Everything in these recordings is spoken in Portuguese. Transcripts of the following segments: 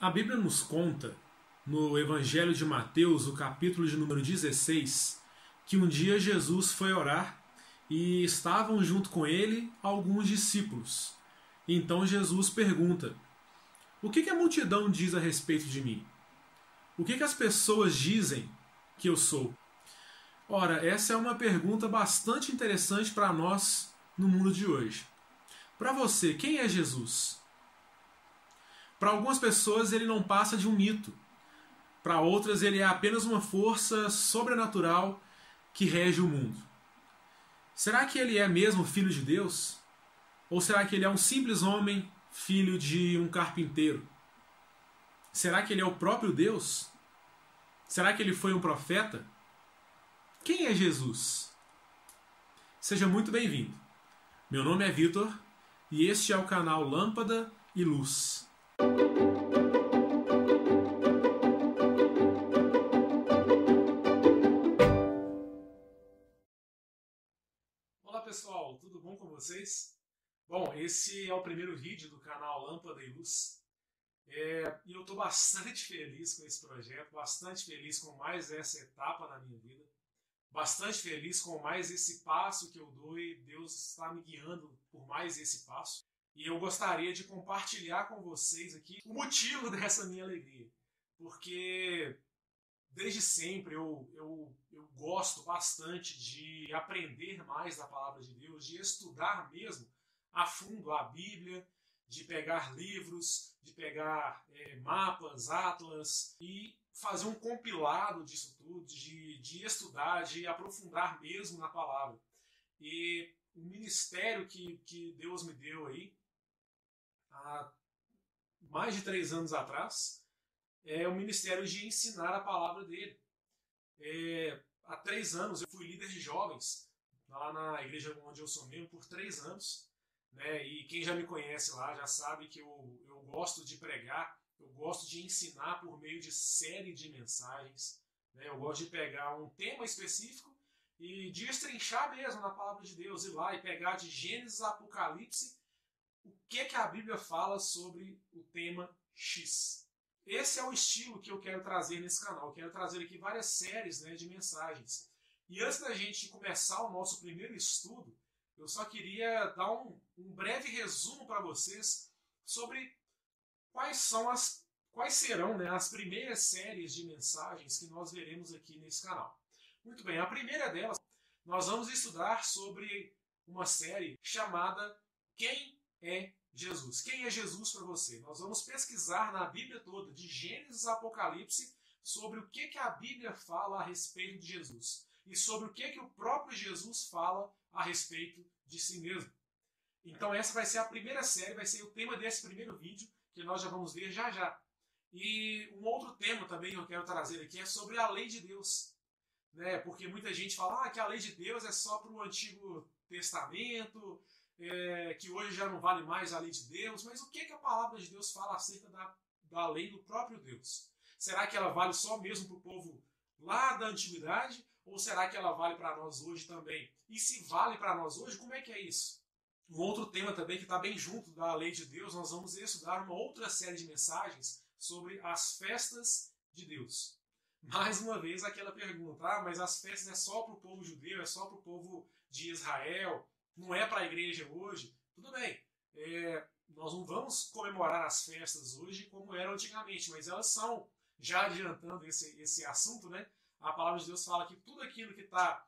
A Bíblia nos conta, no Evangelho de Mateus, o capítulo de número 16, que um dia Jesus foi orar e estavam junto com ele alguns discípulos. Então Jesus pergunta: o que a multidão diz a respeito de mim? O que as pessoas dizem que eu sou? Ora, essa é uma pergunta bastante interessante para nós no mundo de hoje. Para você, quem é Jesus? Para algumas pessoas ele não passa de um mito. Para outras ele é apenas uma força sobrenatural que rege o mundo. Será que ele é mesmo filho de Deus? Ou será que ele é um simples homem, filho de um carpinteiro? Será que ele é o próprio Deus? Será que ele foi um profeta? Quem é Jesus? Seja muito bem-vindo. Meu nome é Vitor e este é o canal Lâmpada e Luz. Olá pessoal, tudo bom com vocês? Bom, esse é o primeiro vídeo do canal Lâmpada e Luz. E eu estou bastante feliz com esse projeto, bastante feliz com mais essa etapa na minha vida, bastante feliz com mais esse passo que eu dou e Deus está me guiando por mais esse passo. E eu gostaria de compartilhar com vocês aqui o motivo dessa minha alegria, porque desde sempre eu gosto bastante de aprender mais da palavra de Deus, de estudar mesmo a fundo a Bíblia, de pegar livros, de pegar mapas, atlas e fazer um compilado disso tudo, de estudar, de aprofundar mesmo na palavra. E o ministério que Deus me deu aí, há mais de 3 anos atrás, é o ministério de ensinar a palavra dele. Há 3 anos eu fui líder de jovens lá na igreja onde eu sou membro por 3 anos. Né? E quem já me conhece lá já sabe que eu gosto de pregar, eu gosto de ensinar por meio de série de mensagens. Né? Eu gosto de pegar um tema específico e de destrinchar mesmo na palavra de Deus, ir lá e pegar de Gênesis a Apocalipse o que a Bíblia fala sobre o tema X. Esse é o estilo que eu quero trazer nesse canal. Eu quero trazer aqui várias séries, né, de mensagens. E antes da gente começar o nosso primeiro estudo, eu só queria dar um breve resumo para vocês sobre quais serão, né, as primeiras séries de mensagens que nós veremos aqui nesse canal. Muito bem, a primeira delas, nós vamos estudar sobre uma série chamada Quem é Jesus? Quem é Jesus para você? Nós vamos pesquisar na Bíblia toda, de Gênesis a Apocalipse, sobre o que a Bíblia fala a respeito de Jesus. E sobre o que o próprio Jesus fala a respeito de si mesmo. Então essa vai ser a primeira série, vai ser o tema desse primeiro vídeo, que nós já vamos ver já já. E um outro tema também que eu quero trazer aqui é sobre a lei de Deus. Né? Porque muita gente fala que a lei de Deus é só para o Antigo Testamento, que hoje já não vale mais a lei de Deus, mas o que a palavra de Deus fala acerca da lei do próprio Deus? Será que ela vale só mesmo para o povo lá da antiguidade? Ou será que ela vale para nós hoje também? E se vale para nós hoje, como é que é isso? Um outro tema também que está bem junto da lei de Deus, nós vamos estudar uma outra série de mensagens sobre as festas de Deus. Mais uma vez aquela pergunta, mas as festas é só para o povo judeu, é só para o povo de Israel, não é para a igreja hoje? Tudo bem, nós não vamos comemorar as festas hoje como eram antigamente, mas elas são, já adiantando esse assunto, né? A palavra de Deus fala que tudo aquilo que está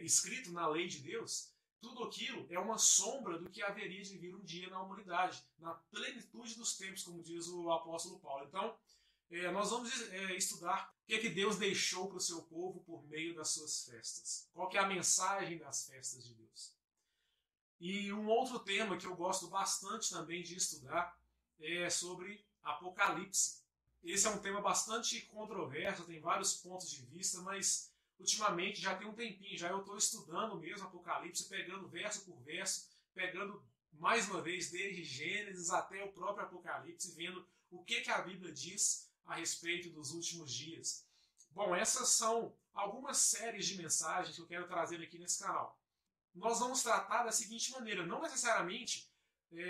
escrito na lei de Deus, tudo aquilo é uma sombra do que haveria de vir um dia na humanidade, na plenitude dos tempos, como diz o apóstolo Paulo. Então, nós vamos estudar o que Deus deixou para o seu povo por meio das suas festas. Qual que é a mensagem das festas de Deus. E um outro tema que eu gosto bastante também de estudar é sobre Apocalipse. Esse é um tema bastante controverso, tem vários pontos de vista, mas ultimamente já tem um tempinho, já eu estou estudando mesmo Apocalipse, pegando verso por verso, pegando mais uma vez desde Gênesis até o próprio Apocalipse, vendo o que a Bíblia diz a respeito dos últimos dias. Bom, essas são algumas séries de mensagens que eu quero trazer aqui nesse canal. Nós vamos tratar da seguinte maneira, não necessariamente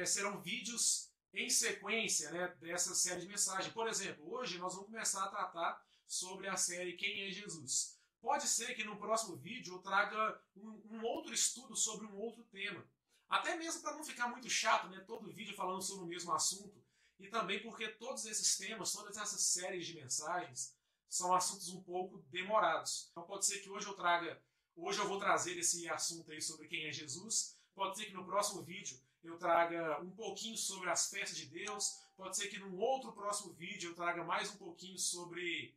serão vídeos em sequência, né, dessa série de mensagens. Por exemplo, hoje nós vamos começar a tratar sobre a série Quem é Jesus? Pode ser que no próximo vídeo eu traga um outro estudo sobre um outro tema. Até mesmo para não ficar muito chato, né, todo vídeo falando sobre o mesmo assunto. E também porque todos esses temas, todas essas séries de mensagens, são assuntos um pouco demorados. Então pode ser que hoje eu vou trazer esse assunto aí sobre quem é Jesus. Pode ser que no próximo vídeo eu traga um pouquinho sobre as festas de Deus. Pode ser que num outro próximo vídeo eu traga mais um pouquinho sobre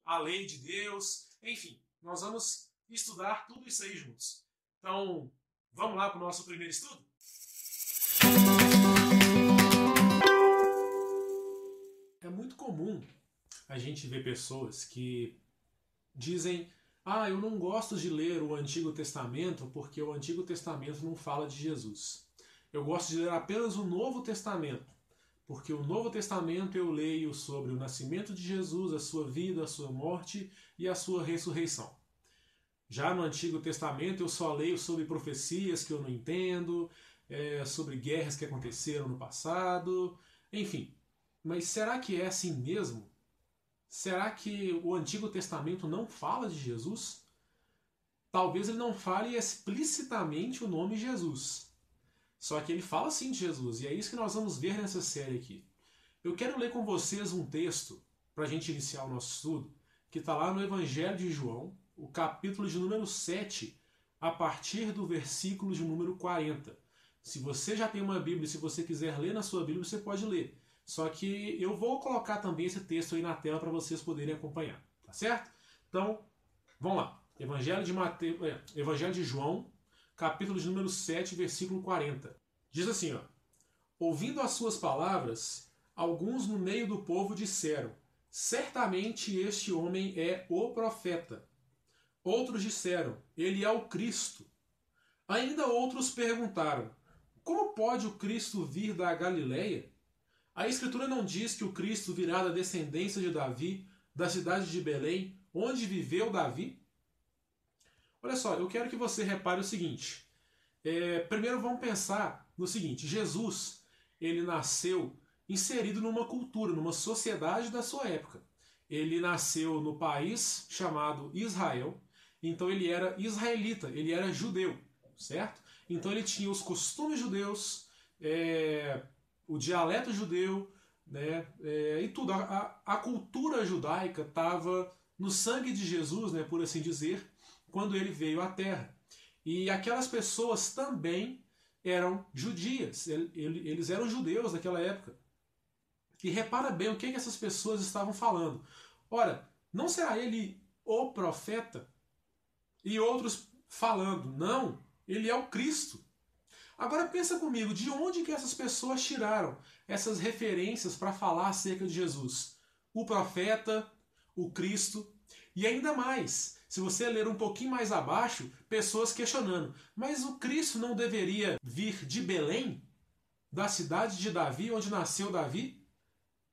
a lei de Deus. Enfim, nós vamos estudar tudo isso aí juntos. Então, vamos lá para o nosso primeiro estudo? É muito comum a gente ver pessoas que dizem: ah, eu não gosto de ler o Antigo Testamento porque o Antigo Testamento não fala de Jesus. Eu gosto de ler apenas o Novo Testamento, porque o Novo Testamento eu leio sobre o nascimento de Jesus, a sua vida, a sua morte e a sua ressurreição. Já no Antigo Testamento eu só leio sobre profecias que eu não entendo, sobre guerras que aconteceram no passado, enfim. Mas será que é assim mesmo? Será que o Antigo Testamento não fala de Jesus? Talvez ele não fale explicitamente o nome Jesus. Só que ele fala sim de Jesus, e é isso que nós vamos ver nessa série aqui. Eu quero ler com vocês um texto, para a gente iniciar o nosso estudo, que está lá no Evangelho de João, o capítulo de número 7, a partir do versículo de número 40. Se você já tem uma Bíblia e se você quiser ler na sua Bíblia, você pode ler. Só que eu vou colocar também esse texto aí na tela para vocês poderem acompanhar, tá certo? Então, vamos lá. Evangelho de João, capítulo de número 7, versículo 40. Diz assim, ó: ouvindo as suas palavras, alguns no meio do povo disseram: certamente este homem é o profeta. Outros disseram: ele é o Cristo. Ainda outros perguntaram: como pode o Cristo vir da Galileia? A Escritura não diz que o Cristo virá da descendência de Davi, da cidade de Belém, onde viveu Davi? Olha só, eu quero que você repare o seguinte. Primeiro vamos pensar no seguinte: Jesus, ele nasceu inserido numa cultura, numa sociedade da sua época. Ele nasceu no país chamado Israel, então ele era israelita, ele era judeu, certo? Então ele tinha os costumes judeus, o dialeto judeu, né, e tudo. A cultura judaica estava no sangue de Jesus, né, por assim dizer, quando ele veio à Terra. E aquelas pessoas também eram judias, eles eram judeus naquela época. E repara bem o que essas pessoas estavam falando. Ora, não será ele o profeta? E outros falando: não, ele é o Cristo. Agora pensa comigo, de onde que essas pessoas tiraram essas referências para falar acerca de Jesus? O profeta, o Cristo, e ainda mais, se você ler um pouquinho mais abaixo, pessoas questionando: mas o Cristo não deveria vir de Belém, da cidade de Davi, onde nasceu Davi?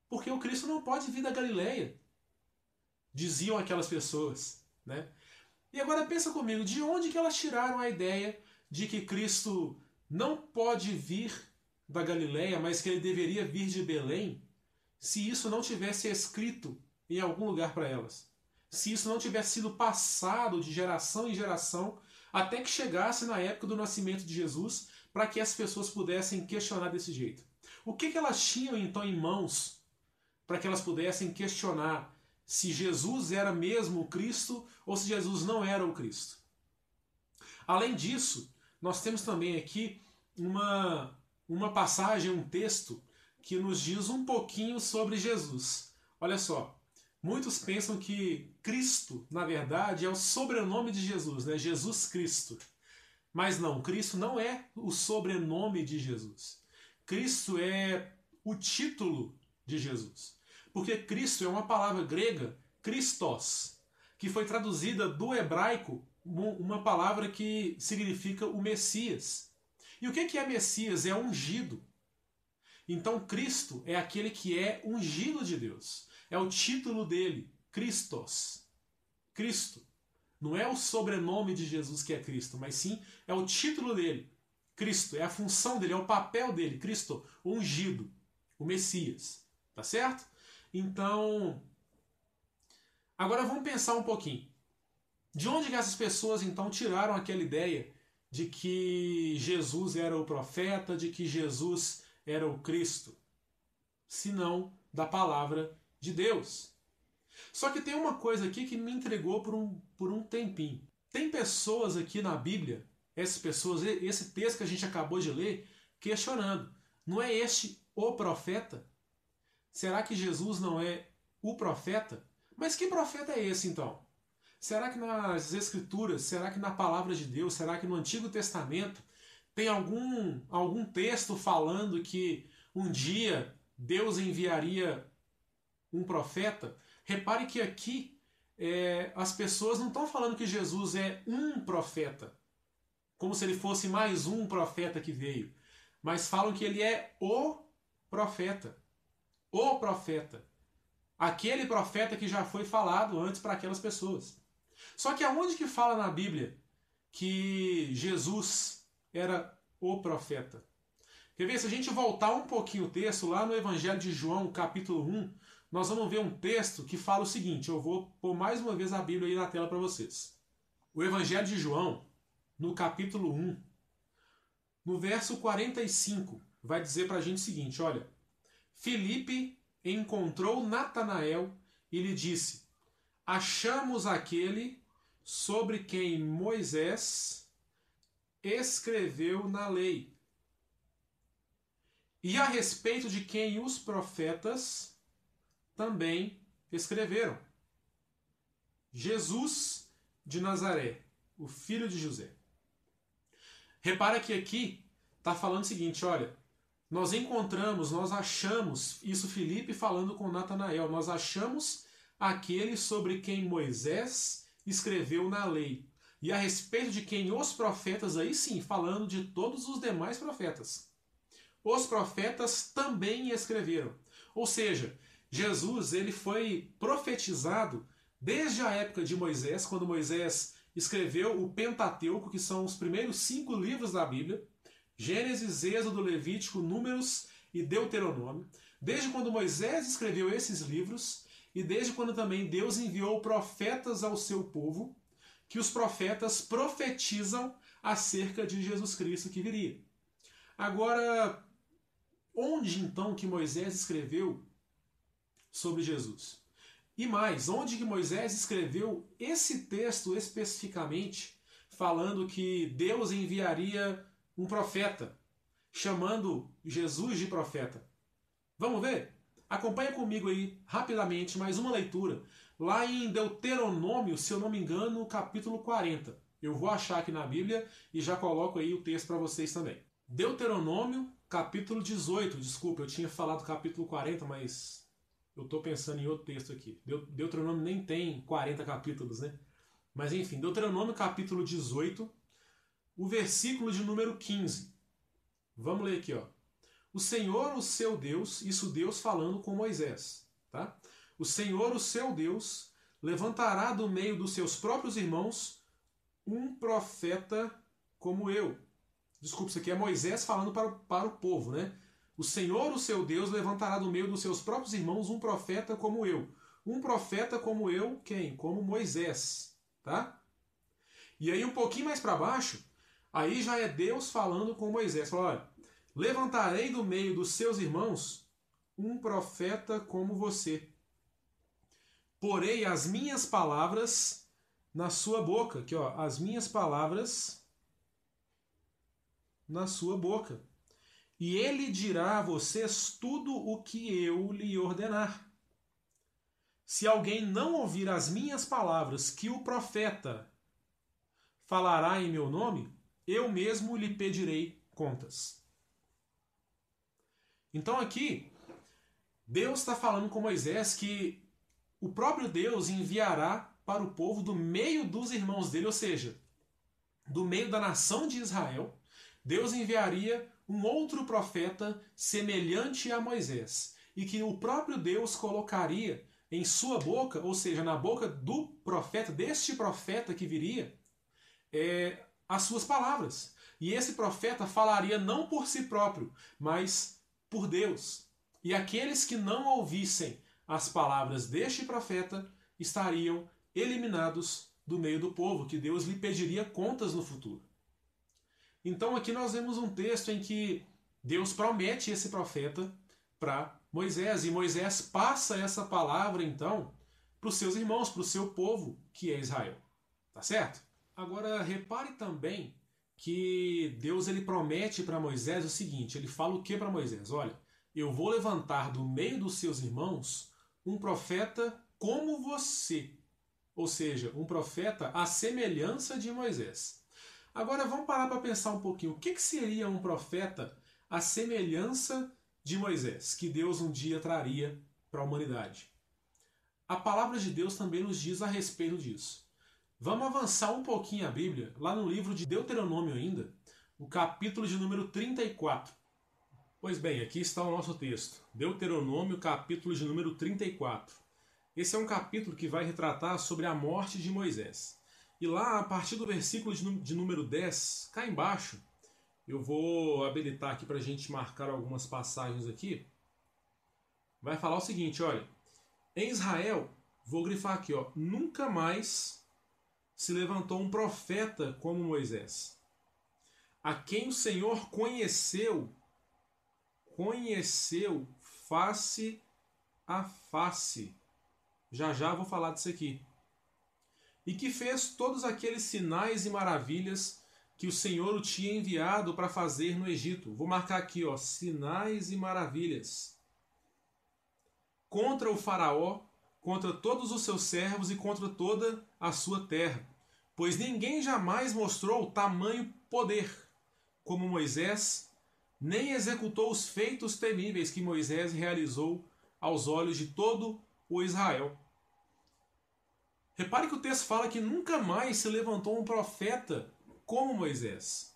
Porque o Cristo não pode vir da Galileia, diziam aquelas pessoas, né? E agora pensa comigo, de onde que elas tiraram a ideia de que Cristo não pode vir da Galileia, mas que ele deveria vir de Belém, se isso não tivesse escrito em algum lugar para elas? Se isso não tivesse sido passado de geração em geração, até que chegasse na época do nascimento de Jesus, para que as pessoas pudessem questionar desse jeito. O que elas tinham então em mãos para que elas pudessem questionar se Jesus era mesmo o Cristo ou se Jesus não era o Cristo? Além disso, nós temos também aqui uma passagem, um texto que nos diz um pouquinho sobre Jesus. Olha só, muitos pensam que Cristo, na verdade, é o sobrenome de Jesus, né? Jesus Cristo. Mas não, Cristo não é o sobrenome de Jesus. Cristo é o título de Jesus. Porque Cristo é uma palavra grega, Christos, que foi traduzida do hebraico, uma palavra que significa o Messias. E o que é Messias? É ungido. Então Cristo é aquele que é ungido de Deus. É o título dele, Christos. Cristo. Não é o sobrenome de Jesus que é Cristo, mas sim é o título dele. Cristo, é a função dele, é o papel dele, Cristo, o ungido, o Messias, tá certo? Então, agora vamos pensar um pouquinho. De onde que essas pessoas então tiraram aquela ideia de que Jesus era o profeta, de que Jesus era o Cristo? Se não da palavra de Deus. Só que tem uma coisa aqui que me intrigou por um tempinho. Tem pessoas aqui na Bíblia, essas pessoas, esse texto que a gente acabou de ler, questionando. Não é este o profeta? Será que Jesus não é o profeta? Mas que profeta é esse então? Será que nas Escrituras, será que na palavra de Deus, será que no Antigo Testamento tem algum texto falando que um dia Deus enviaria um profeta? Repare que aqui as pessoas não estão falando que Jesus é um profeta, como se ele fosse mais um profeta que veio, mas falam que ele é o profeta. O profeta. Aquele profeta que já foi falado antes para aquelas pessoas. Só que aonde que fala na Bíblia que Jesus era o profeta? Quer ver? Se a gente voltar um pouquinho o texto, lá no Evangelho de João, capítulo 1, nós vamos ver um texto que fala o seguinte, eu vou pôr mais uma vez a Bíblia aí na tela para vocês. O Evangelho de João, no capítulo 1, no verso 45, vai dizer para a gente o seguinte, olha, Filipe encontrou Natanael e lhe disse, achamos aquele sobre quem Moisés escreveu na lei, e a respeito de quem os profetas também escreveram. Jesus de Nazaré, o filho de José. Repara que aqui está falando o seguinte, olha, nós encontramos, nós achamos, isso Filipe falando com Natanael, nós achamos aquele sobre quem Moisés escreveu na lei. E a respeito de quem os profetas, aí sim, falando de todos os demais profetas. Os profetas também escreveram. Ou seja, Jesus ele foi profetizado desde a época de Moisés, quando Moisés escreveu o Pentateuco, que são os primeiros 5 livros da Bíblia, Gênesis, Êxodo, Levítico, Números e Deuteronômio. Desde quando Moisés escreveu esses livros e desde quando também Deus enviou profetas ao seu povo, que os profetas profetizam acerca de Jesus Cristo que viria. Agora, onde então que Moisés escreveu sobre Jesus? E mais, onde que Moisés escreveu esse texto especificamente, falando que Deus enviaria um profeta, chamando Jesus de profeta? Vamos ver? Acompanha comigo aí, rapidamente, mais uma leitura. Lá em Deuteronômio, se eu não me engano, capítulo 40. Eu vou achar aqui na Bíblia e já coloco aí o texto para vocês também. Deuteronômio, capítulo 18. Desculpa, eu tinha falado capítulo 40, mas eu estou pensando em outro texto aqui. Deuteronômio nem tem 40 capítulos, né? Mas enfim, Deuteronômio, capítulo 18, o versículo de número 15. Vamos ler aqui, ó. O Senhor, o seu Deus, isso Deus falando com Moisés, tá? O Senhor, o seu Deus, levantará do meio dos seus próprios irmãos um profeta como eu. Desculpa, isso aqui é Moisés falando para o povo, né? O Senhor, o seu Deus, levantará do meio dos seus próprios irmãos um profeta como eu. Um profeta como eu, quem? Como Moisés, tá? E aí um pouquinho mais para baixo, aí já é Deus falando com Moisés. Fala, olha, levantarei do meio dos seus irmãos um profeta como você. Porei as minhas palavras na sua boca. Aqui, ó, as minhas palavras na sua boca. E ele dirá a vocês tudo o que eu lhe ordenar. Se alguém não ouvir as minhas palavras que o profeta falará em meu nome, eu mesmo lhe pedirei contas. Então aqui, Deus está falando com Moisés que o próprio Deus enviará para o povo do meio dos irmãos dele, ou seja, do meio da nação de Israel, Deus enviaria um outro profeta semelhante a Moisés, e que o próprio Deus colocaria em sua boca, ou seja, na boca do profeta, deste profeta que viria, as suas palavras. E esse profeta falaria não por si próprio, mas por Deus. E aqueles que não ouvissem as palavras deste profeta estariam eliminados do meio do povo, que Deus lhe pediria contas no futuro. Então aqui nós vemos um texto em que Deus promete esse profeta para Moisés, e Moisés passa essa palavra então para os seus irmãos, para o seu povo, que é Israel. Tá certo? Agora repare também que Deus ele promete para Moisés o seguinte, ele fala o que para Moisés? Olha, eu vou levantar do meio dos seus irmãos um profeta como você, ou seja, um profeta à semelhança de Moisés. Agora vamos parar para pensar um pouquinho. O que seria um profeta à semelhança de Moisés, que Deus um dia traria para a humanidade? A palavra de Deus também nos diz a respeito disso. Vamos avançar um pouquinho a Bíblia, lá no livro de Deuteronômio ainda, o capítulo de número 34. Pois bem, aqui está o nosso texto. Deuteronômio, capítulo de número 34. Esse é um capítulo que vai retratar sobre a morte de Moisés. E lá, a partir do versículo de número 10, cá embaixo, eu vou habilitar aqui para a gente marcar algumas passagens aqui. Vai falar o seguinte, olha. Em Israel, vou grifar aqui, ó, nunca mais se levantou um profeta como Moisés, a quem o Senhor conheceu face a face. Já vou falar disso aqui. E que fez todos aqueles sinais e maravilhas que o Senhor o tinha enviado para fazer no Egito. Vou marcar aqui, ó, sinais e maravilhas. Contra o faraó, contra todos os seus servos e contra toda a sua terra. Pois ninguém jamais mostrou tamanho poder como Moisés, nem executou os feitos temíveis que Moisés realizou aos olhos de todo o Israel. Repare que o texto fala que nunca mais se levantou um profeta como Moisés.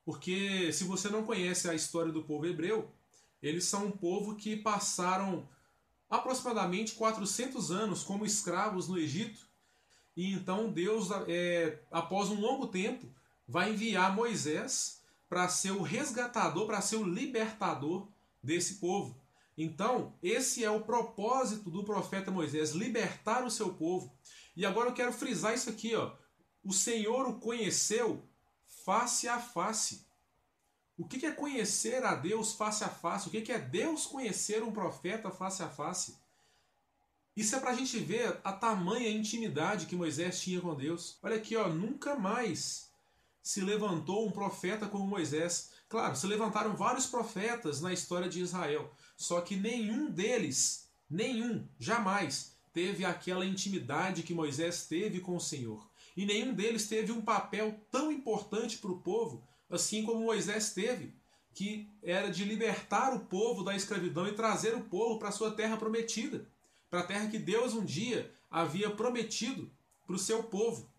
Porque se você não conhece a história do povo hebreu, eles são um povo que passaram aproximadamente 400 anos como escravos no Egito. E então Deus, após um longo tempo, vai enviar Moisés para ser o resgatador, para ser o libertador desse povo. Então, esse é o propósito do profeta Moisés, libertar o seu povo. E agora eu quero frisar isso aqui, ó. O Senhor o conheceu face a face. O que é conhecer a Deus face a face? O que é Deus conhecer um profeta face a face? Isso é para a gente ver a tamanha intimidade que Moisés tinha com Deus. Olha aqui, ó, nunca mais se levantou um profeta como Moisés. Claro, se levantaram vários profetas na história de Israel. Só que nenhum deles, jamais, teve aquela intimidade que Moisés teve com o Senhor. E nenhum deles teve um papel tão importante para o povo, assim como Moisés teve, que era de libertar o povo da escravidão e trazer o povo para a sua terra prometida, para a terra que Deus um dia havia prometido para o seu povo.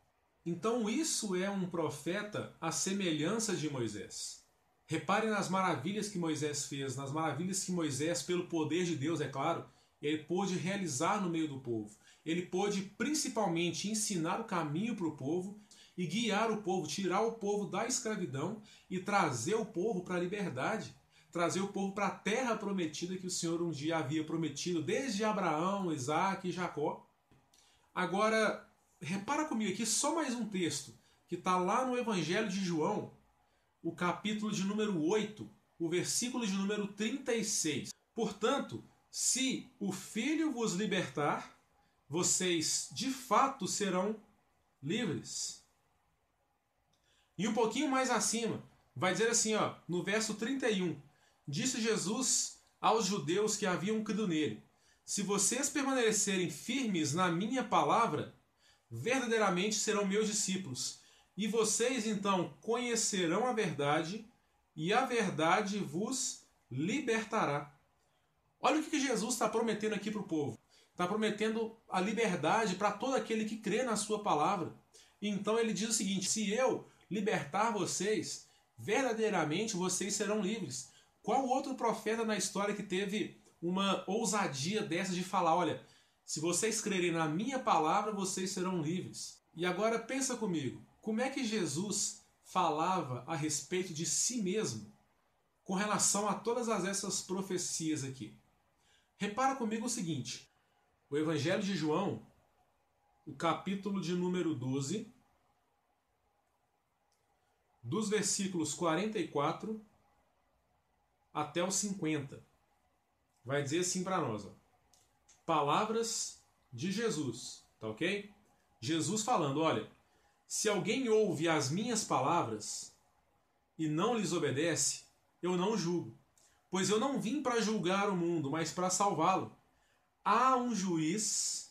Então isso é um profeta à semelhança de Moisés. Repare nas maravilhas que Moisés fez, nas maravilhas que Moisés, pelo poder de Deus, é claro, ele pôde realizar no meio do povo. Ele pôde principalmente ensinar o caminho para o povo e guiar o povo, tirar o povo da escravidão e trazer o povo para a liberdade, trazer o povo para a terra prometida que o Senhor um dia havia prometido desde Abraão, Isaac e Jacó. Agora, repara comigo aqui só mais um texto que está lá no Evangelho de João, o capítulo de número 8, o versículo de número 36. Portanto, se o Filho vos libertar, vocês de fato serão livres. E um pouquinho mais acima, vai dizer assim, ó, no verso 31, disse Jesus aos judeus que haviam crido nele, se vocês permanecerem firmes na minha palavra, verdadeiramente serão meus discípulos, e vocês então conhecerão a verdade, e a verdade vos libertará. Olha o que Jesus está prometendo aqui para o povo. Está prometendo a liberdade para todo aquele que crê na sua palavra. Então ele diz o seguinte, se eu libertar vocês, verdadeiramente vocês serão livres. Qual outro profeta na história que teve uma ousadia dessa de falar, olha, se vocês crerem na minha palavra, vocês serão livres. E agora pensa comigo, como é que Jesus falava a respeito de si mesmo com relação a todas essas profecias aqui. Repara comigo o seguinte, o Evangelho de João, o capítulo de número 12, dos versículos 44 até os 50, vai dizer assim para nós, ó, palavras de Jesus, tá ok? Jesus falando, olha, se alguém ouve as minhas palavras e não lhes obedece, eu não julgo, pois eu não vim para julgar o mundo, mas para salvá-lo. Há um juiz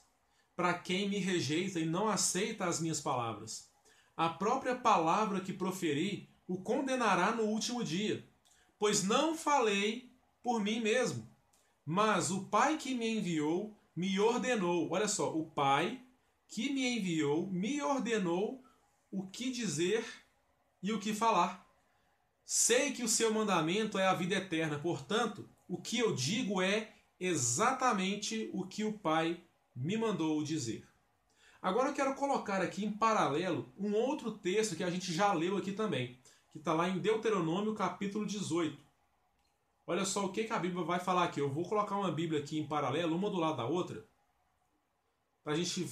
para quem me rejeita e não aceita as minhas palavras. A própria palavra que proferi o condenará no último dia, pois não falei por mim mesmo, mas o Pai que me enviou me ordenou. Olha só, o Pai que me enviou me ordenou o que dizer e o que falar. Sei que o seu mandamento é a vida eterna, portanto, o que eu digo é exatamente o que o Pai me mandou dizer. Agora eu quero colocar aqui em paralelo um outro texto que a gente já leu aqui também, que está lá em Deuteronômio capítulo 18. Olha só o que a Bíblia vai falar aqui. Eu vou colocar uma Bíblia aqui em paralelo, uma do lado da outra, para a gente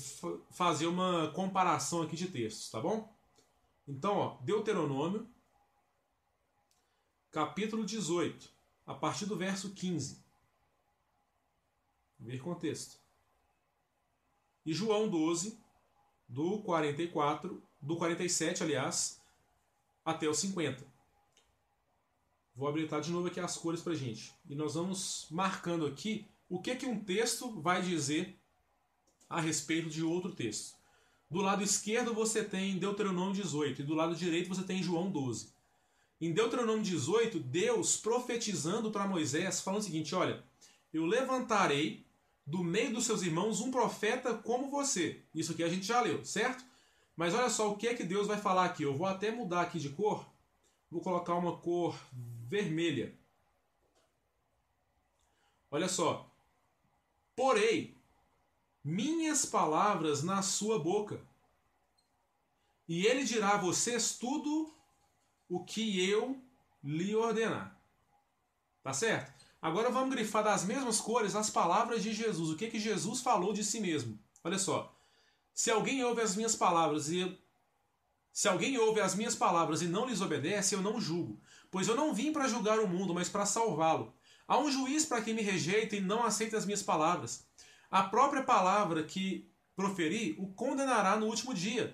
fazer uma comparação aqui de textos, tá bom? Então, ó, Deuteronômio capítulo 18, a partir do verso 15. Ver contexto. E João 12, do 44, do 47, aliás, até o 50. Vou habilitar de novo aqui as cores pra gente. E nós vamos marcando aqui o que um texto vai dizer a respeito de outro texto. Do lado esquerdo você tem Deuteronômio 18 e do lado direito você tem João 12. Em Deuteronômio 18, Deus profetizando para Moisés, falando o seguinte, olha, eu levantarei do meio dos seus irmãos um profeta como você. Isso aqui a gente já leu, certo? Mas olha só o que é que Deus vai falar aqui. Eu vou até mudar aqui de cor. Vou colocar uma cor vermelha. Olha só. Porei minhas palavras na sua boca, e ele dirá a vocês tudo o que eu lhe ordenar. Tá certo? Agora vamos grifar das mesmas cores as palavras de Jesus. O que Jesus falou de si mesmo? Olha só. Se alguém ouve as minhas palavras e não lhes obedece, eu não julgo, pois eu não vim para julgar o mundo, mas para salvá-lo. Há um juiz para quem me rejeita e não aceita as minhas palavras. A própria palavra que proferi o condenará no último dia,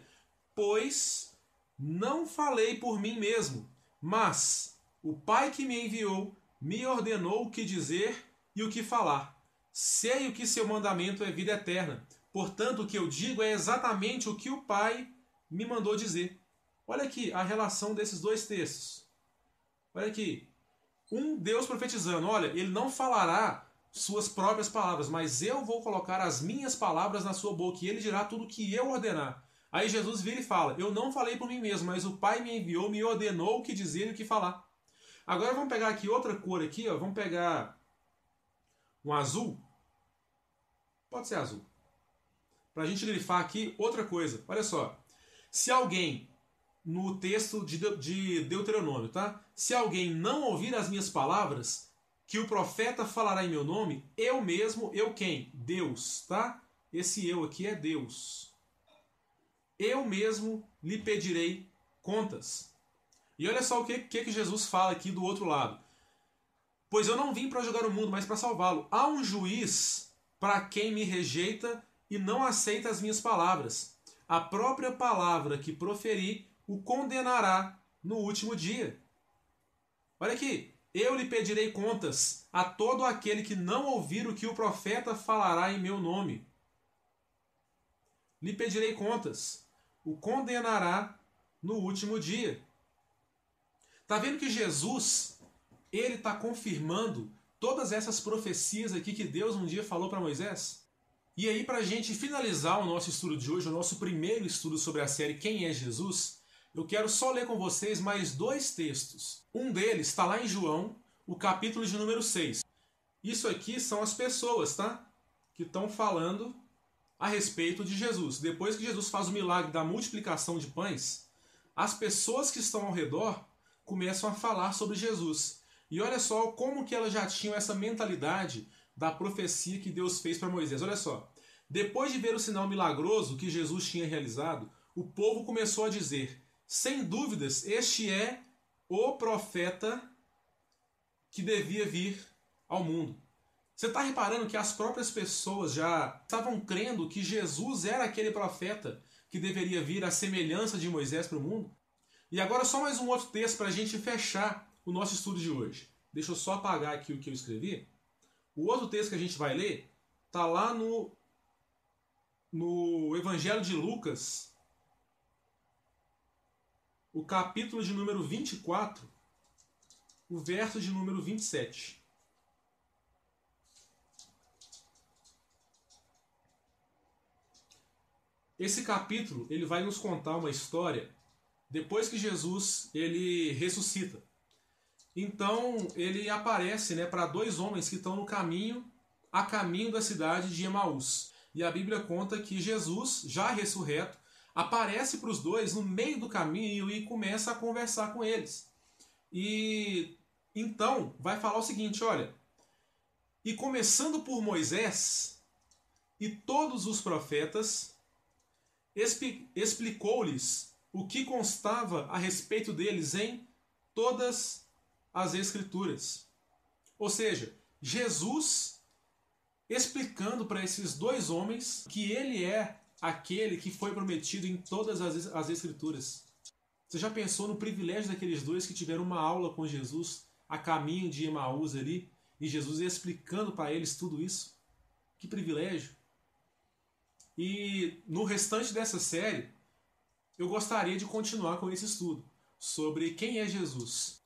pois não falei por mim mesmo, mas o Pai que me enviou me ordenou o que dizer e o que falar. Sei o que seu mandamento é vida eterna. Portanto, o que eu digo é exatamente o que o Pai me mandou dizer. Olha aqui a relação desses dois textos. Olha aqui. Um Deus profetizando. Olha, ele não falará suas próprias palavras, mas eu vou colocar as minhas palavras na sua boca e ele dirá tudo o que eu ordenar. Aí Jesus vira e fala, eu não falei por mim mesmo, mas o Pai me enviou, me ordenou o que dizer e o que falar. Agora vamos pegar aqui outra cor aqui, ó. Vamos pegar um azul. Pode ser azul. Para a gente grifar aqui outra coisa. Olha só. Se alguém, no texto de Deuteronômio, tá? Se alguém não ouvir as minhas palavras, que o profeta falará em meu nome, eu mesmo, eu quem? Deus, tá? Esse eu aqui é Deus. Eu mesmo lhe pedirei contas. E olha só o que Jesus fala aqui do outro lado. Pois eu não vim para julgar o mundo, mas para salvá-lo. Há um juiz para quem me rejeita e não aceita as minhas palavras. A própria palavra que proferi o condenará no último dia. Olha aqui. Eu lhe pedirei contas a todo aquele que não ouvir o que o profeta falará em meu nome. Lhe pedirei contas. O condenará no último dia. Está vendo que Jesus, ele está confirmando todas essas profecias aqui que Deus um dia falou para Moisés? E aí, para a gente finalizar o nosso estudo de hoje, o nosso primeiro estudo sobre a série Quem é Jesus, eu quero só ler com vocês mais dois textos. Um deles está lá em João, o capítulo de número 6. Isso aqui são as pessoas, tá? Que estão falando a respeito de Jesus. Depois que Jesus faz o milagre da multiplicação de pães, as pessoas que estão ao redor começam a falar sobre Jesus. E olha só como que elas já tinham essa mentalidade da profecia que Deus fez para Moisés. Olha só, depois de ver o sinal milagroso que Jesus tinha realizado, o povo começou a dizer: sem dúvidas, este é o profeta que devia vir ao mundo. Você está reparando que as próprias pessoas já estavam crendo que Jesus era aquele profeta que deveria vir à semelhança de Moisés para o mundo? E agora só mais um outro texto para a gente fechar o nosso estudo de hoje. Deixa eu só apagar aqui o que eu escrevi. O outro texto que a gente vai ler está lá no Evangelho de Lucas, o capítulo de número 24, o verso de número 27. Esse capítulo ele vai nos contar uma história depois que Jesus ele ressuscita. Então ele aparece, né, para dois homens que estão no caminho, a caminho da cidade de Emaús. E a Bíblia conta que Jesus, já ressurreto, aparece para os dois no meio do caminho e começa a conversar com eles. E então vai falar o seguinte, olha: e começando por Moisés e todos os profetas, explicou-lhes o que constava a respeito deles em todas as Escrituras. Ou seja, Jesus explicando para esses dois homens que ele é aquele que foi prometido em todas as Escrituras. Você já pensou no privilégio daqueles dois que tiveram uma aula com Jesus a caminho de Emaús ali, e Jesus explicando para eles tudo isso? Que privilégio! E no restante dessa série, eu gostaria de continuar com esse estudo sobre quem é Jesus.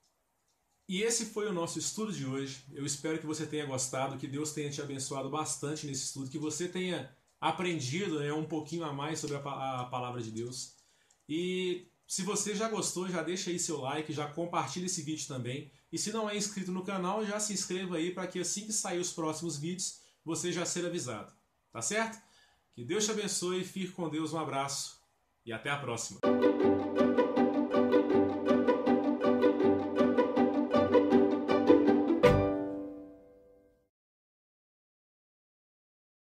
E esse foi o nosso estudo de hoje. Eu espero que você tenha gostado, que Deus tenha te abençoado bastante nesse estudo, que você tenha aprendido, né, um pouquinho a mais sobre a palavra de Deus. E se você já gostou, já deixa aí seu like, já compartilha esse vídeo também. E se não é inscrito no canal, já se inscreva aí para que assim que sair os próximos vídeos, você já seja avisado. Tá certo? Que Deus te abençoe, fique com Deus, um abraço e até a próxima.